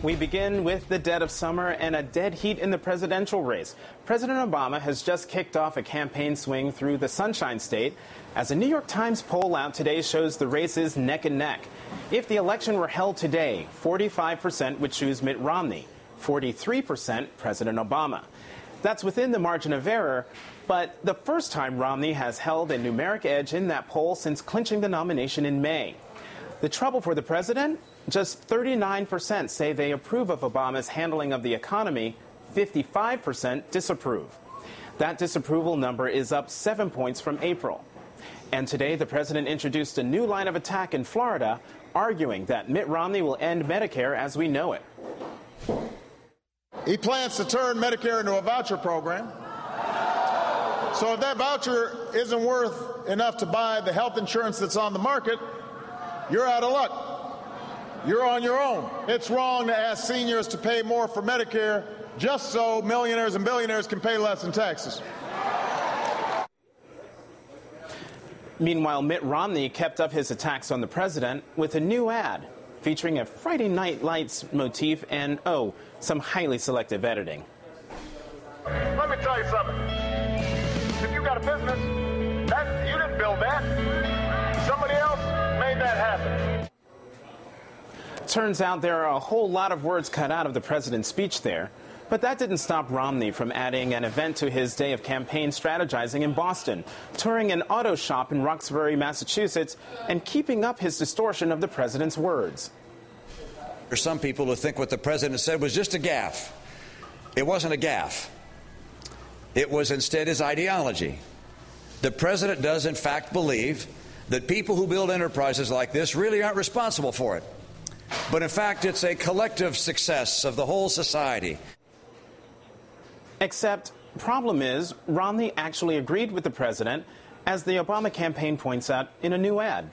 We begin with the dead of summer and a dead heat in the presidential race. President Obama has just kicked off a campaign swing through the Sunshine State, as a New York Times poll out today shows the race is neck and neck. If the election were held today, 45% would choose Mitt Romney, 43% President Obama. That's within the margin of error, but the first time Romney has held a numeric edge in that poll since clinching the nomination in May. The trouble for the president? Just 39% say they approve of Obama's handling of the economy, 55% disapprove. That disapproval number is up 7 points from April. And today, the president introduced a new line of attack in Florida, arguing that Mitt Romney will end Medicare as we know it. He plans to turn Medicare into a voucher program. So if that voucher isn't worth enough to buy the health insurance that's on the market, you're out of luck. You're on your own. It's wrong to ask seniors to pay more for Medicare just so millionaires and billionaires can pay less in taxes. Meanwhile, Mitt Romney kept up his attacks on the president with a new ad featuring a Friday Night Lights motif and, some highly selective editing. Let me tell you something. If you got a business, you didn't build that. Somebody else made that happen. Turns out there are a whole lot of words cut out of the president's speech there. But that didn't stop Romney from adding an event to his day of campaign strategizing in Boston, touring an auto shop in Roxbury, Massachusetts, and keeping up his distortion of the president's words. There's some people who think what the president said was just a gaffe. It wasn't a gaffe. It was instead his ideology. The president does, in fact, believe that people who build enterprises like this really aren't responsible for it. But in fact, it's a collective success of the whole society. Except, problem is, Romney actually agreed with the president, as the Obama campaign points out in a new ad.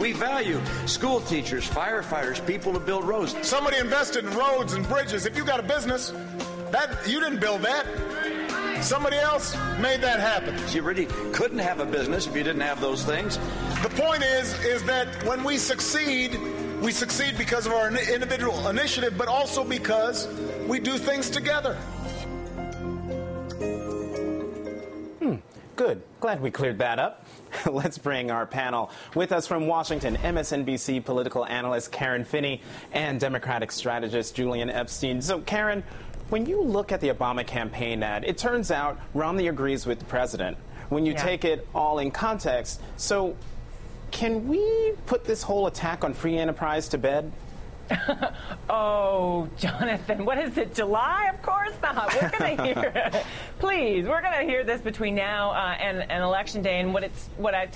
We value school teachers, firefighters, people who build roads. Somebody invested in roads and bridges. If you got a business, you didn't build that. Somebody else made that happen. You really couldn't have a business if you didn't have those things. The point is that when we succeed because of our individual initiative, but also because we do things together. Good. Glad we cleared that up. Let's bring our panel with us from Washington, MSNBC political analyst Karen Finney and Democratic strategist Julian Epstein. So, Karen, when you look at the Obama campaign ad, it turns out Romney agrees with the president when you take it all in context. So can we put this whole attack on free enterprise to bed? Oh, Jonathan, what is it, July? Of course not. We're going to hear, please, we're going to hear this between now and Election Day. And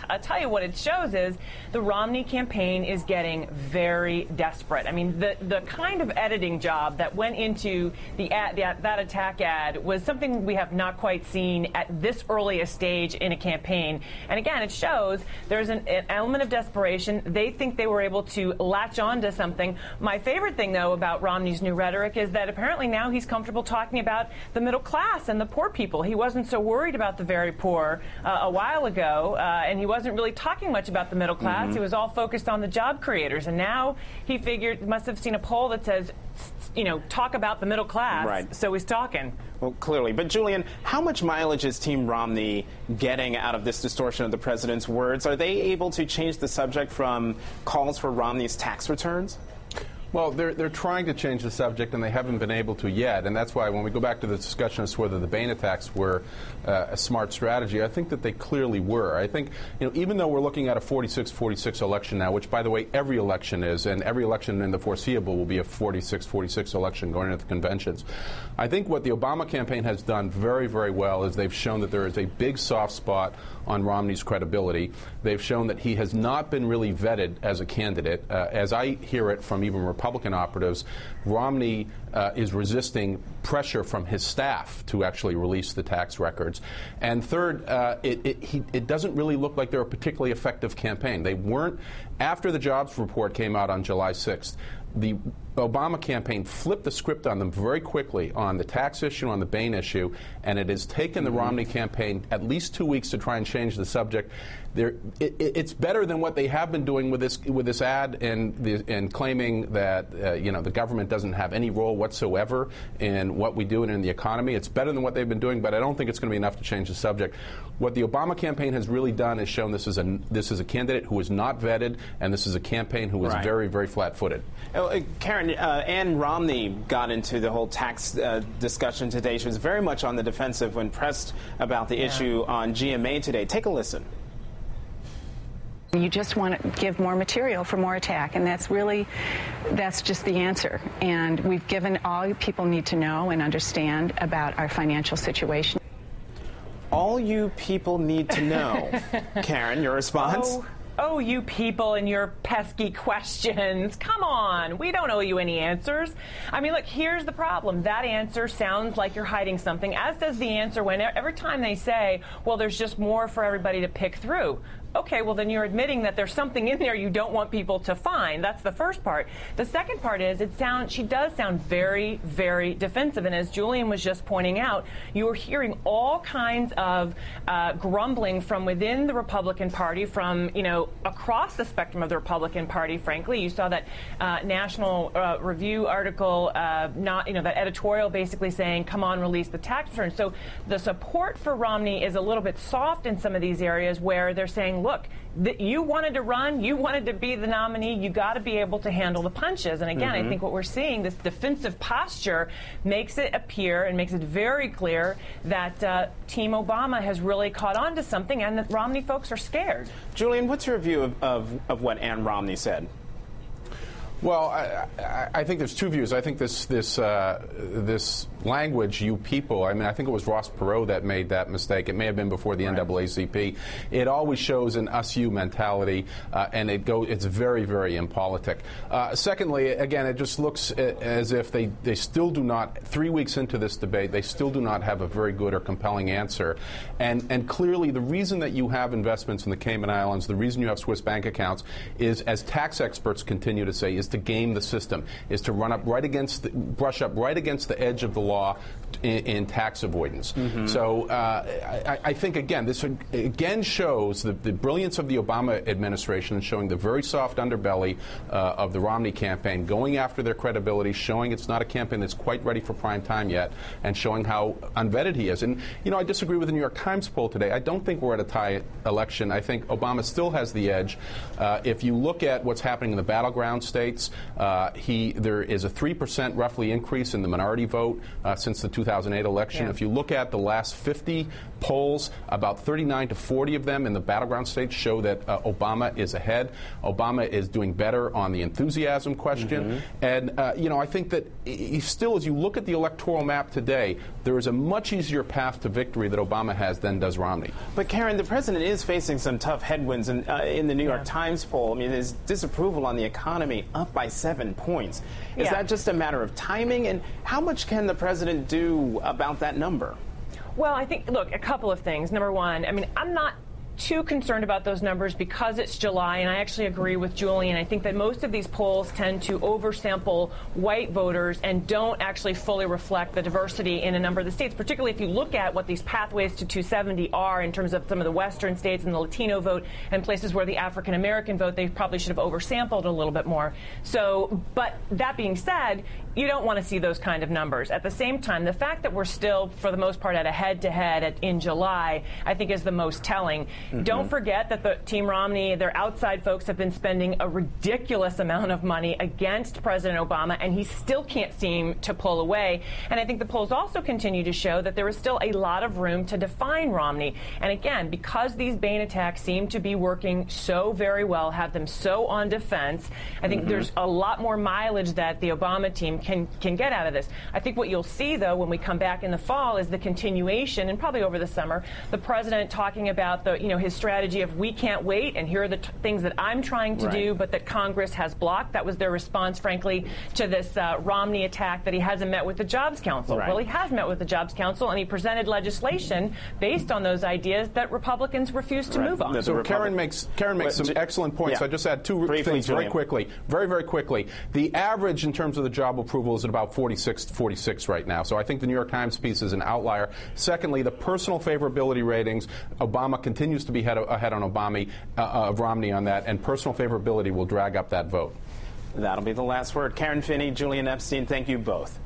I'll tell you what it shows is the Romney campaign is getting very desperate. I mean, the kind of editing job that went into that attack ad was something we have not quite seen at this early a stage in a campaign. And again, it shows there's an element of desperation. They think they were able to latch on to something. My favorite thing, though, about Romney's new rhetoric is that apparently now he's comfortable talking about the middle class and the poor people. He wasn't so worried about the very poor a while ago, and he wasn't really talking much about the middle class. Mm-hmm. He was all focused on the job creators. And now he must have seen a poll that says, talk about the middle class. Right. So he's talking. Well, clearly. But, Julian, how much mileage is Team Romney getting out of this distortion of the president's words? Are they able to change the subject from calls for Romney's tax returns? Well, they're trying to change the subject, and they haven't been able to yet. And that's why when we go back to the discussion as to whether the Bain attacks were a smart strategy, I think that they clearly were. I think, even though we're looking at a 46-46 election now, which, by the way, every election is, and every election in the foreseeable will be a 46-46 election going into the conventions, I think what the Obama campaign has done very, very well is they've shown that there is a big soft spot on Romney's credibility. They've shown that he has not been really vetted as a candidate. As I hear it from even Republican operatives, Romney is resisting pressure from his staff to actually release the tax records. And third, it doesn't really look like they're a particularly effective campaign. They weren't, after the jobs report came out on July 6th, the Obama campaign flipped the script on them very quickly on the tax issue, on the Bain issue, and it has taken the Romney campaign at least 2 weeks to try and change the subject. It's better than what they have been doing with this ad and claiming that the government doesn't have any role whatsoever in what we do and in the economy. It's better than what they've been doing, but I don't think it's going to be enough to change the subject. What the Obama campaign has really done is shown this is a candidate who is not vetted, and this is a campaign who is very, very flat-footed. Karen, Ann Romney got into the whole tax discussion today. She was very much on the defensive when pressed about the issue on GMA today. Take a listen. You just want to give more material for more attack, and that's just the answer. And we've given all people need to know and understand about our financial situation. All you people need to know. Karen, your response? Oh, you people and your pesky questions. Come on. We don't owe you any answers. I mean, look, here's the problem. That answer sounds like you're hiding something, as does the answer when every time they say, well, there's just more for everybody to pick through. Okay, well, then you're admitting that there's something in there you don't want people to find. That's the first part. The second part is she does sound very, very defensive. And as Julian was just pointing out, you are hearing all kinds of grumbling from within the Republican Party, from, across the spectrum of the Republican Party, frankly. You saw that National Review article, that editorial basically saying, come on, release the tax return. So the support for Romney is a little bit soft in some of these areas where they're saying, look, you wanted to run, you wanted to be the nominee, you got to be able to handle the punches. And again, I think what we're seeing, this defensive posture, makes it appear and makes it very clear that Team Obama has really caught on to something, and that Romney folks are scared. Julian, what's your view of what Ann Romney said? Well, I think there's two views. I think this language, you people, I mean, I think it was Ross Perot that made that mistake. It may have been before the NAACP. It always shows an us-you mentality, and it's very, very impolitic. Secondly, again, it just looks as if they still do not, 3 weeks into this debate, they still do not have a very good or compelling answer. And clearly, the reason that you have investments in the Cayman Islands, the reason you have Swiss bank accounts, is, as tax experts continue to say, is to game the system, is to brush up right against the edge of the law in tax avoidance. So I think, again, this again shows the brilliance of the Obama administration and showing the very soft underbelly of the Romney campaign, going after their credibility, showing it's not a campaign that's quite ready for prime time yet, and showing how unvetted he is. And, I disagree with the New York Times poll today. I don't think we're at a tie election. I think Obama still has the edge. If you look at what's happening in the battleground states, there is a 3% roughly increase in the minority vote since the 2008 election. If you look at the last 50 polls, about 39 to 40 of them in the battleground states show that Obama is ahead. Obama is doing better on the enthusiasm question. And, I think that still, as you look at the electoral map today, there is a much easier path to victory that Obama has than does Romney. But, Karen, the president is facing some tough headwinds in the New York Times poll. I mean, his disapproval on the economy up by 7 points. Is that just a matter of timing? And how much can the president do about that number? Well, I think, look, a couple of things. Number one, I mean, I'm not too concerned about those numbers because it's July, and I actually agree with Julian. I think that most of these polls tend to oversample white voters and don't actually fully reflect the diversity in a number of the states, particularly if you look at what these pathways to 270 are in terms of some of the western states and the Latino vote and places where the African American vote. They probably should have oversampled a little bit more. So, but that being said, you don't want to see those kind of numbers. At the same time, the fact that we're still, for the most part, at a head-to-head in July, I think is the most telling. Don't forget that the Team Romney, their outside folks, have been spending a ridiculous amount of money against President Obama, and he still can't seem to pull away. And I think the polls also continue to show that there is still a lot of room to define Romney. And again, because these Bain attacks seem to be working so very well, have them so on defense, I think there's a lot more mileage that the Obama team can get out of this. I think what you'll see, though, when we come back in the fall is the continuation, and probably over the summer, the president talking about the, his strategy of we can't wait, and here are the things that I'm trying to do, but that Congress has blocked. That was their response, frankly, to this Romney attack that he hasn't met with the Jobs Council. Well, he has met with the Jobs Council, and he presented legislation based on those ideas that Republicans refused to move on. So Karen makes some excellent points. I just add two things very quickly. Very quickly. The average in terms of the job approval is at about 46 to 46 right now. So I think the New York Times piece is an outlier. Secondly, the personal favorability ratings, Obama continues to be ahead on Romney on that, and personal favorability will drag up that vote. That'll be the last word. Karen Finney, Julian Epstein, thank you both.